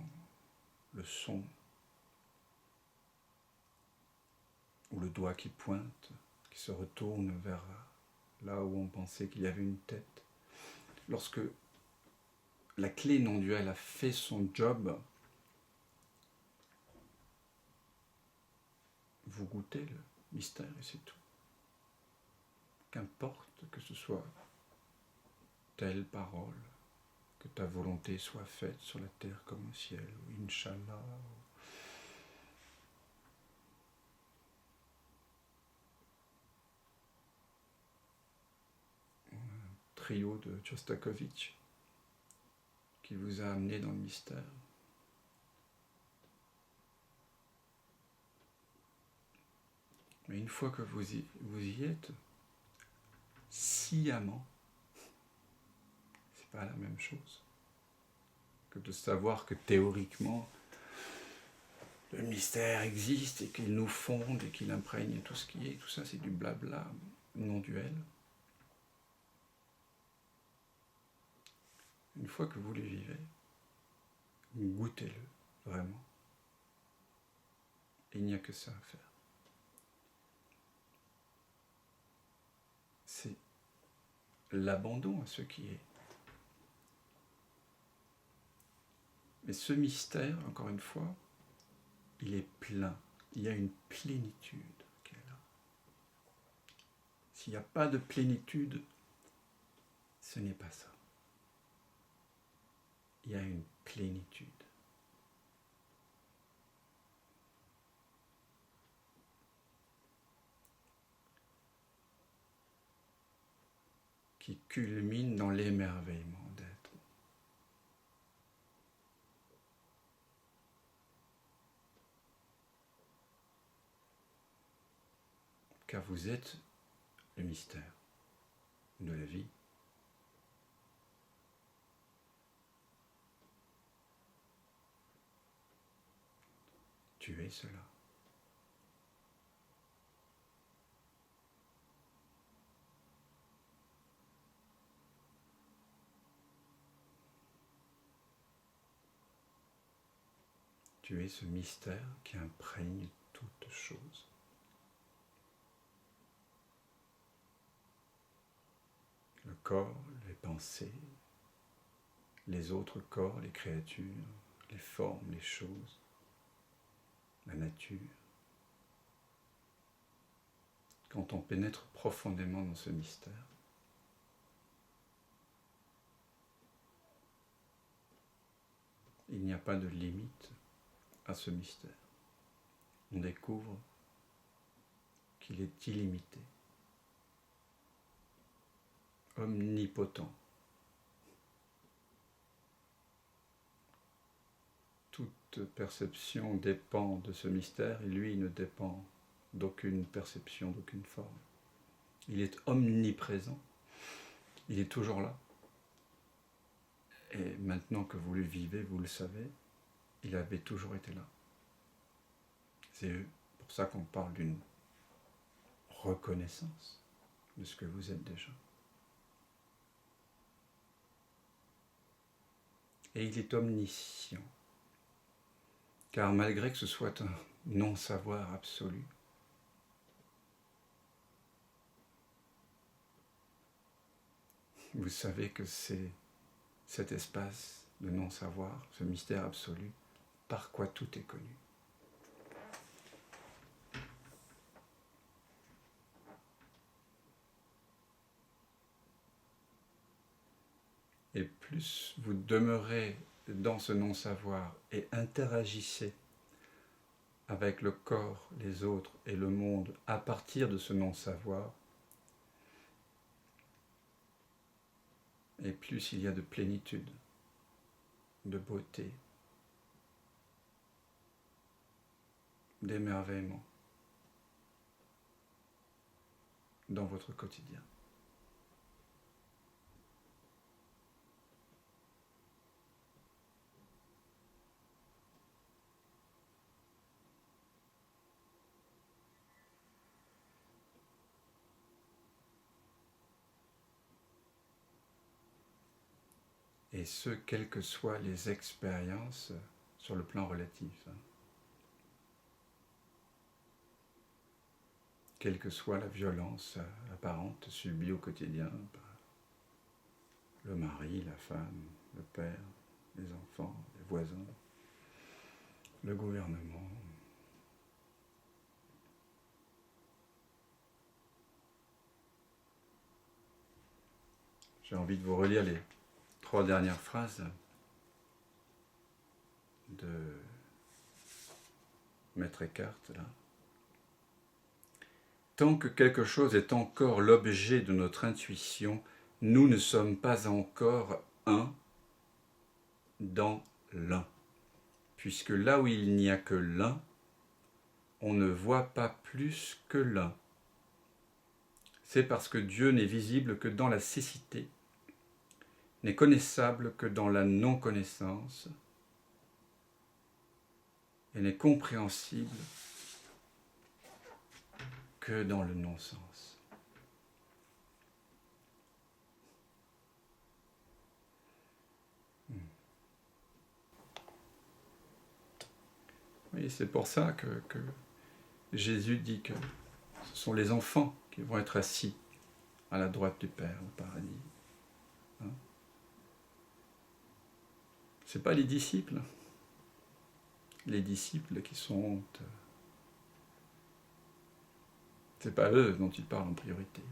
le son, ou le doigt qui pointe, qui se retourne vers là où on pensait qu'il y avait une tête, lorsque la clé non-duelle a fait son job, vous goûtez le mystère et c'est tout. Qu'importe que ce soit telle parole, que ta volonté soit faite sur la terre comme au ciel, ou Inch'Allah, ou un trio de Shostakovich qui vous a amené dans le mystère. Mais une fois que vous y êtes, sciemment, c'est pas la même chose que de savoir que théoriquement le mystère existe et qu'il nous fonde et qu'il imprègne tout ce qui est. Tout ça, c'est du blabla non duel. Une fois que vous le vivez, goûtez-le vraiment. Et il n'y a que ça à faire. C'est l'abandon à ce qui est. Mais ce mystère, encore une fois, il est plein. Il y a une plénitude qui est là. S'il n'y a pas de plénitude, ce n'est pas ça. Il y a une plénitude. Qui culmine dans l'émerveillement d'être. Car vous êtes le mystère de la vie. Tu es cela. Tu es ce mystère qui imprègne toute chose. Le corps, les pensées, les autres corps, les créatures, les formes, les choses, la nature. Quand on pénètre profondément dans ce mystère, il n'y a pas de limite à ce mystère. On découvre qu'il est illimité, omnipotent. Toute perception dépend de ce mystère et lui ne dépend d'aucune perception, d'aucune forme. Il est omniprésent, il est toujours là. Et maintenant que vous le vivez, vous le savez, il avait toujours été là. C'est pour ça qu'on parle d'une reconnaissance de ce que vous êtes déjà. Et il est omniscient. Car malgré que ce soit un non-savoir absolu, vous savez que c'est cet espace de non-savoir, ce mystère absolu, par quoi tout est connu. Et plus vous demeurez dans ce non-savoir et interagissez avec le corps, les autres et le monde à partir de ce non-savoir, et plus il y a de plénitude, de beauté, d'émerveillement dans votre quotidien. Et ce, quelles que soient les expériences sur le plan relatif. Quelle que soit la violence apparente subie au quotidien par le mari, la femme, le père, les enfants, les voisins, le gouvernement. J'ai envie de vous relire les 3 dernières phrases de Maître Eckhart, là. Tant que quelque chose est encore l'objet de notre intuition, nous ne sommes pas encore un dans l'un. Puisque là où il n'y a que l'un, on ne voit pas plus que l'un. C'est parce que Dieu n'est visible que dans la cécité, n'est connaissable que dans la non-connaissance, et n'est compréhensible que dans le non-sens. Oui, c'est pour ça que Jésus dit que ce sont les enfants qui vont être assis à la droite du Père au paradis. Hein? Ce n'est pas les disciples. Les disciples qui sont honte. Ce n'est pas eux dont il parle en priorité.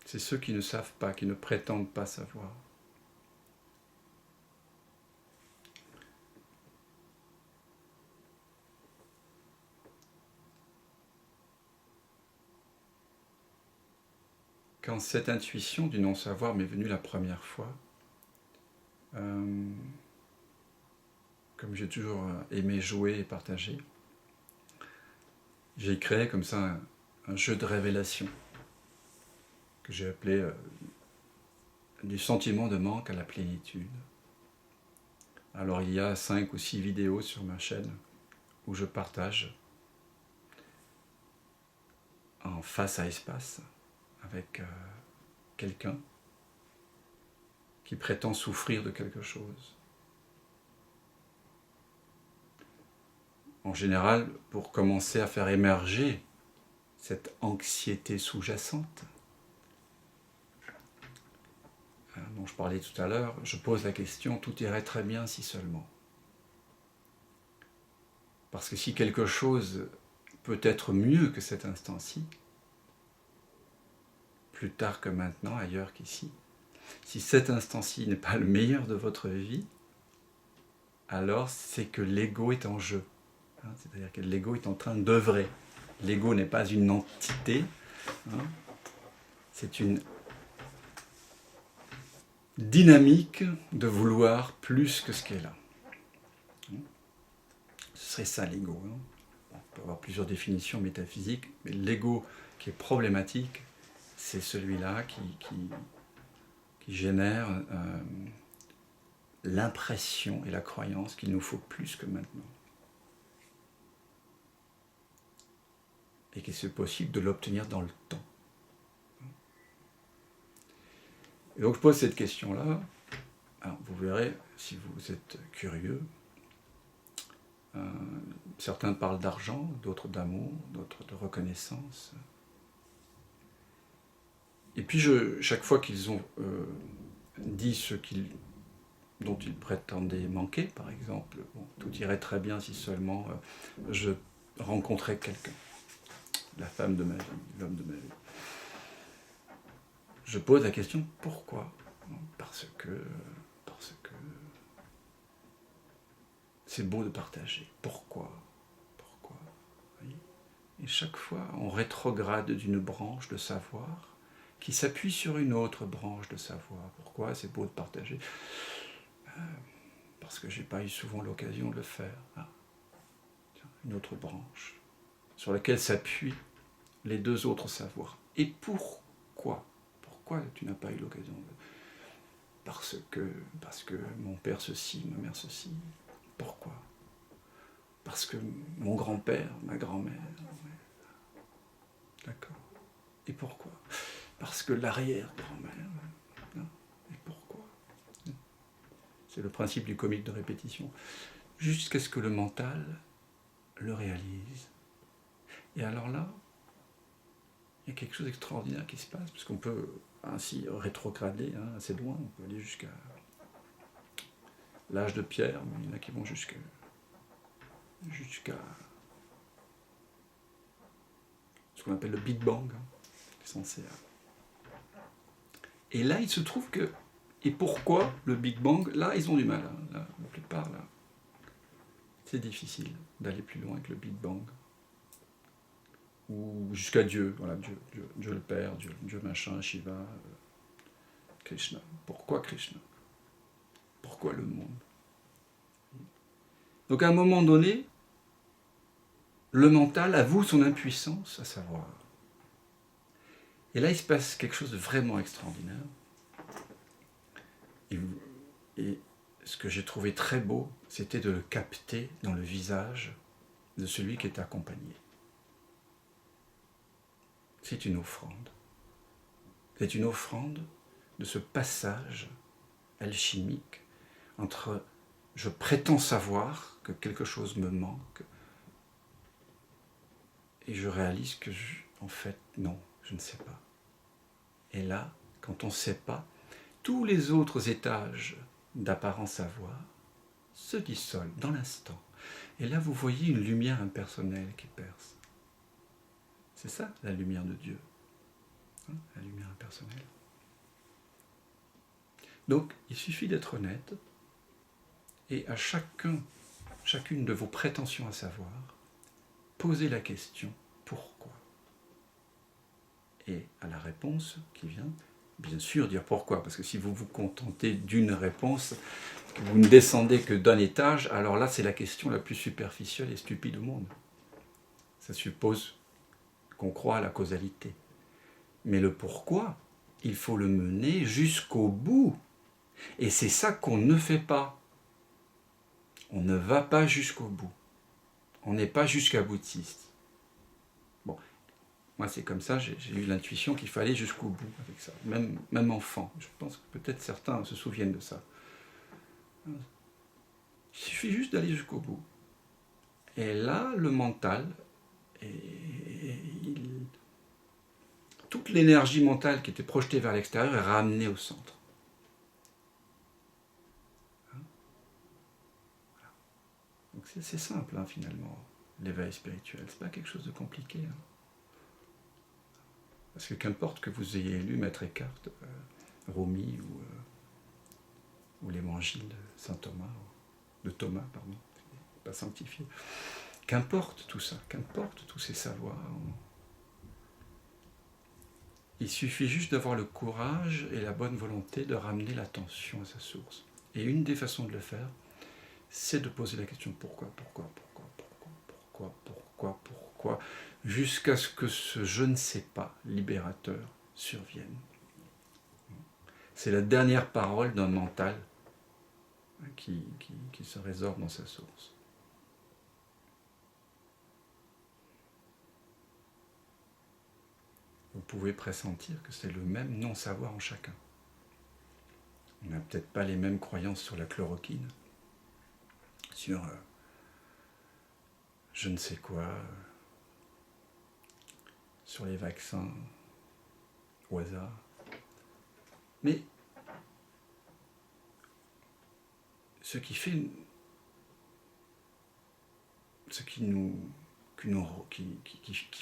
C'est ceux qui ne savent pas, qui ne prétendent pas savoir. Quand cette intuition du non-savoir m'est venue la première fois, comme j'ai toujours aimé jouer et partager, j'ai créé comme ça un jeu de révélation que j'ai appelé du sentiment de manque à la plénitude. Alors il y a 5 ou 6 vidéos sur ma chaîne où je partage en face à espace avec quelqu'un qui prétend souffrir de quelque chose. En général, pour commencer à faire émerger cette anxiété sous-jacente dont je parlais tout à l'heure, je pose la question, tout irait très bien si seulement. Parce que si quelque chose peut être mieux que cet instant-ci, plus tard que maintenant, ailleurs qu'ici, si cet instant-ci n'est pas le meilleur de votre vie, alors c'est que l'ego est en jeu. C'est-à-dire que l'ego est en train d'œuvrer. L'ego n'est pas une entité, c'est une dynamique de vouloir plus que ce qui est là. Ce serait ça l'ego. On peut avoir plusieurs définitions métaphysiques, mais l'ego qui est problématique, c'est celui-là qui génère l'impression et la croyance qu'il nous faut plus que maintenant. Et qu'il est possible de l'obtenir dans le temps. Et donc je pose cette question-là. Alors, vous verrez, si vous êtes curieux, certains parlent d'argent, d'autres d'amour, d'autres de reconnaissance. Et puis chaque fois qu'ils ont dit ce dont ils prétendaient manquer, par exemple, tout irait très bien si seulement je rencontrais quelqu'un, la femme de ma vie, l'homme de ma vie. Je pose la question, pourquoi ? Parce que c'est beau de partager. Pourquoi ? Et chaque fois, on rétrograde d'une branche de savoir, qui s'appuie sur une autre branche de savoir. Pourquoi? C'est beau de partager. Parce que je n'ai pas eu souvent l'occasion de le faire. Ah, tiens, une autre branche sur laquelle s'appuient les deux autres savoirs. Et pourquoi? Pourquoi tu n'as pas eu l'occasion de... Parce que mon père ceci, ma mère ceci. Pourquoi? Parce que mon grand-père, ma grand-mère. Ouais. D'accord. Et pourquoi? Parce que l'arrière-grand-mère. Et pourquoi? C'est le principe du comique de répétition. Jusqu'à ce que le mental le réalise. Et alors là, il y a quelque chose d'extraordinaire qui se passe, parce qu'on peut ainsi rétrograder assez loin, on peut aller jusqu'à l'âge de pierre, mais il y en a qui vont jusqu'à ce qu'on appelle le Big Bang, censé. Et là, il se trouve que, et pourquoi le Big Bang, là, ils ont du mal, là, la plupart, là, c'est difficile d'aller plus loin que le Big Bang. Ou jusqu'à Dieu, voilà, Dieu le Père, Dieu machin, Shiva, Krishna. Pourquoi Krishna? Pourquoi le monde? Donc à un moment donné, le mental avoue son impuissance à savoir. Et là, il se passe quelque chose de vraiment extraordinaire. Et ce que j'ai trouvé très beau, c'était de le capter dans le visage de celui qui est accompagné. C'est une offrande. C'est une offrande de ce passage alchimique entre je prétends savoir que quelque chose me manque et je réalise que, en fait, non, je ne sais pas. Et là, quand on ne sait pas, tous les autres étages d'apparent savoir se dissolvent dans l'instant. Et là, vous voyez une lumière impersonnelle qui perce. C'est ça, la lumière de Dieu. La lumière impersonnelle. Donc, il suffit d'être honnête et à chacune de vos prétentions à savoir, posez la question « Pourquoi ?» Et à la réponse qui vient, bien sûr dire pourquoi, parce que si vous vous contentez d'une réponse, que vous ne descendez que d'un étage, alors là c'est la question la plus superficielle et stupide au monde. Ça suppose qu'on croit à la causalité. Mais le pourquoi, il faut le mener jusqu'au bout. Et c'est ça qu'on ne fait pas. On ne va pas jusqu'au bout. On n'est pas jusqu'à boutiste. Bon, moi c'est comme ça, j'ai eu l'intuition qu'il fallait jusqu'au bout avec ça. Même enfant, je pense que peut-être certains se souviennent de ça. Il suffit juste d'aller jusqu'au bout. Et là, le mental, toute l'énergie mentale qui était projetée vers l'extérieur est ramenée au centre. Donc c'est simple finalement, l'éveil spirituel. C'est pas quelque chose de compliqué. Parce que qu'importe que vous ayez lu Maître Eckhart, Rumi ou l'évangile de Saint Thomas, de Thomas, pardon, pas sanctifié. Qu'importe tout ça, qu'importe tous ces savoirs. Il suffit juste d'avoir le courage et la bonne volonté de ramener l'attention à sa source. Et une des façons de le faire, c'est de poser la question pourquoi, jusqu'à ce que ce je ne sais pas libérateur survienne. C'est la dernière parole d'un mental qui se résorbe dans sa source. Vous pouvez pressentir que c'est le même non-savoir en chacun. On n'a peut-être pas les mêmes croyances sur la chloroquine, sur je ne sais quoi, sur les vaccins au hasard. Mais ce qui fait, ce qui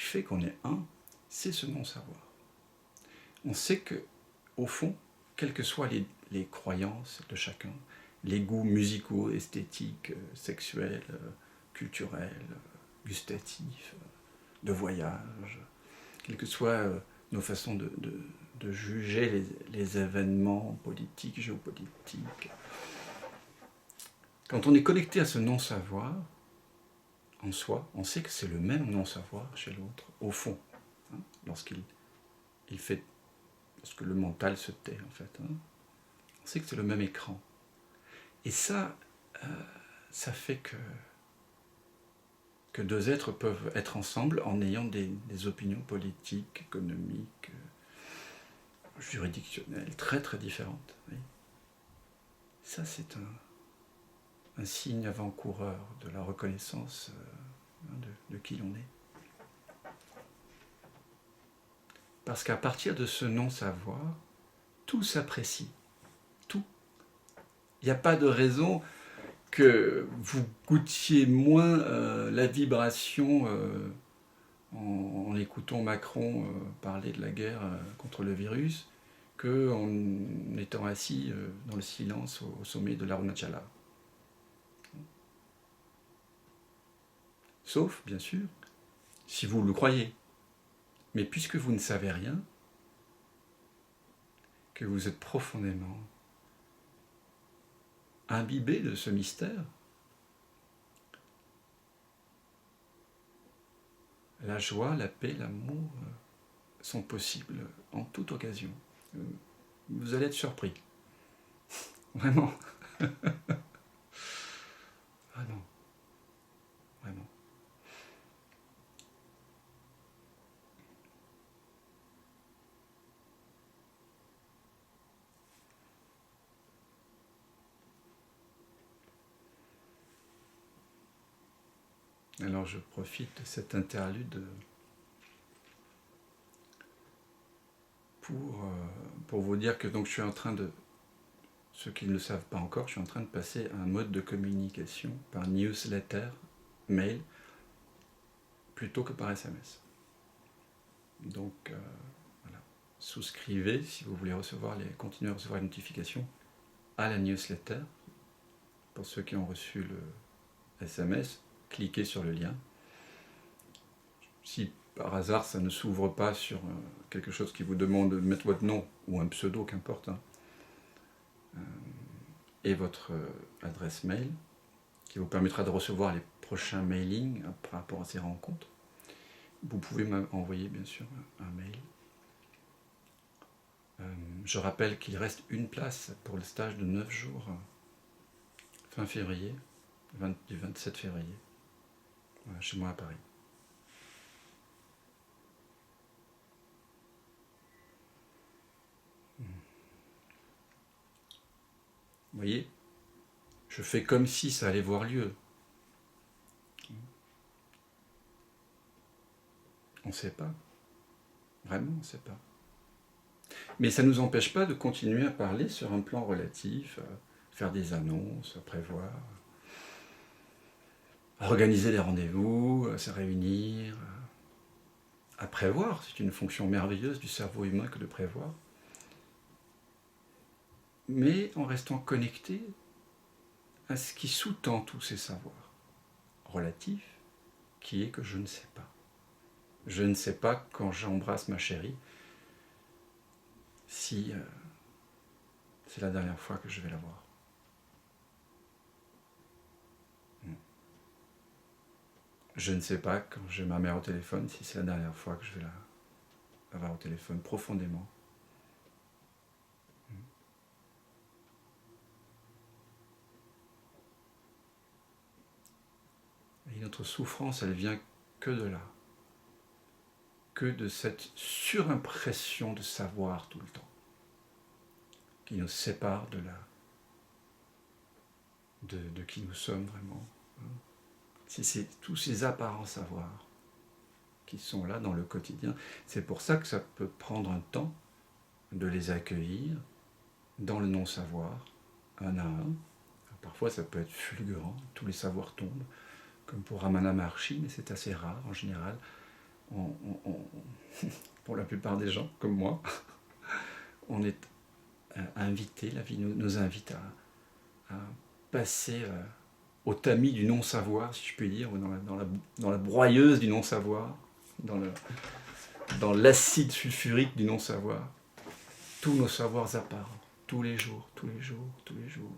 fait qu'on est un, c'est ce non-savoir. On sait que, au fond, quelles que soient les croyances de chacun, les goûts musicaux, esthétiques, sexuels, culturels, gustatifs, de voyage, quelles que soient nos façons de juger les événements politiques, géopolitiques. Quand on est connecté à ce non-savoir, en soi, on sait que c'est le même non-savoir chez l'autre, au fond, hein, lorsque le mental se tait, en fait. Hein, on sait que c'est le même écran. Et ça, ça fait que deux êtres peuvent être ensemble en ayant des opinions politiques, économiques, juridictionnelles, très très différentes. Oui. Ça, c'est un signe avant-coureur de la reconnaissance de qui l'on est. Parce qu'à partir de ce non-savoir, tout s'apprécie. Tout. Il n'y a pas de raison que vous goûtiez moins la vibration en écoutant Macron parler de la guerre contre le virus qu'en étant assis dans le silence au sommet de l'Arunachala. Sauf, bien sûr, si vous le croyez. Mais puisque vous ne savez rien, que vous êtes profondément imbibé de ce mystère, la joie, la paix, l'amour sont possibles en toute occasion. Vous allez être surpris. Vraiment. Vraiment. Vraiment. Alors je profite de cette interlude pour vous dire que donc je suis en train de, ceux qui ne le savent pas encore, je suis en train de passer à un mode de communication par newsletter, mail, plutôt que par SMS. Donc voilà, souscrivez si vous voulez continuer à recevoir les notifications à la newsletter. Pour ceux qui ont reçu le SMS, cliquez sur le lien. Si par hasard ça ne s'ouvre pas sur quelque chose qui vous demande de mettre votre nom ou un pseudo, qu'importe, hein, et votre adresse mail, qui vous permettra de recevoir les prochains mailings par rapport à ces rencontres, vous pouvez m'envoyer bien sûr un mail. Je rappelle qu'il reste une place pour le stage de 9 jours, fin février, du 27 février, voilà, chez moi à Paris. Vous voyez, je fais comme si ça allait voir lieu. On ne sait pas. Vraiment, on ne sait pas. Mais ça ne nous empêche pas de continuer à parler sur un plan relatif, faire des annonces, à prévoir, à organiser des rendez-vous, à se réunir, à prévoir. C'est une fonction merveilleuse du cerveau humain que de prévoir. Mais en restant connecté à ce qui sous-tend tous ces savoirs relatifs, qui est que je ne sais pas. Je ne sais pas quand j'embrasse ma chérie si c'est la dernière fois que je vais la voir. Je ne sais pas quand j'ai ma mère au téléphone si c'est la dernière fois que je vais la voir au téléphone profondément. Et notre souffrance, elle vient que de là, que de cette surimpression de savoir tout le temps, qui nous sépare de qui nous sommes vraiment. C'est tous ces apparents savoirs qui sont là dans le quotidien. C'est pour ça que ça peut prendre un temps de les accueillir dans le non-savoir, un à un. Parfois ça peut être fulgurant, tous les savoirs tombent, comme pour Ramana Maharshi, mais c'est assez rare en général. Pour la plupart des gens, comme moi, on est invité, la vie nous invite à passer au tamis du non-savoir, si je puis dire, ou dans la broyeuse du non-savoir, dans l'acide sulfurique du non-savoir, tous nos savoirs apparents, tous les jours, tous les jours, tous les jours.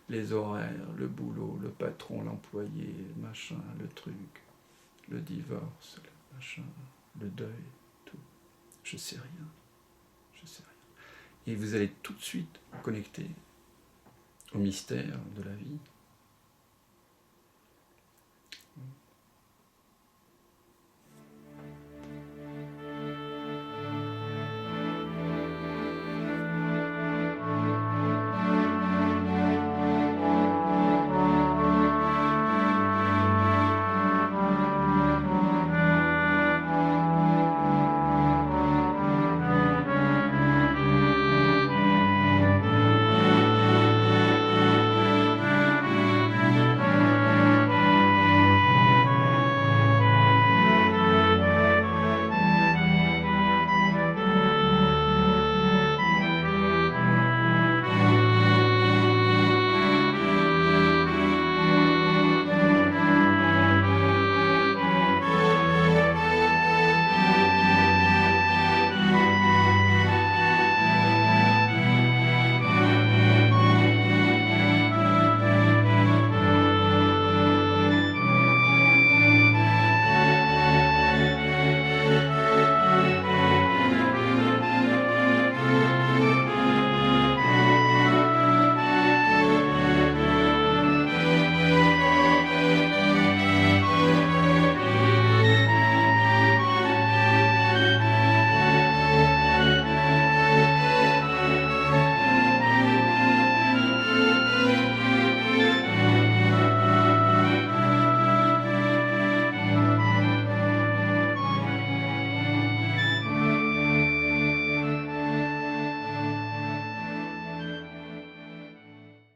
Les horaires, le boulot, le patron, l'employé, machin, le truc, le divorce, le machin, le deuil, tout. Je sais rien. Je sais rien. Et vous allez tout de suite vous connecter au mystère de la vie,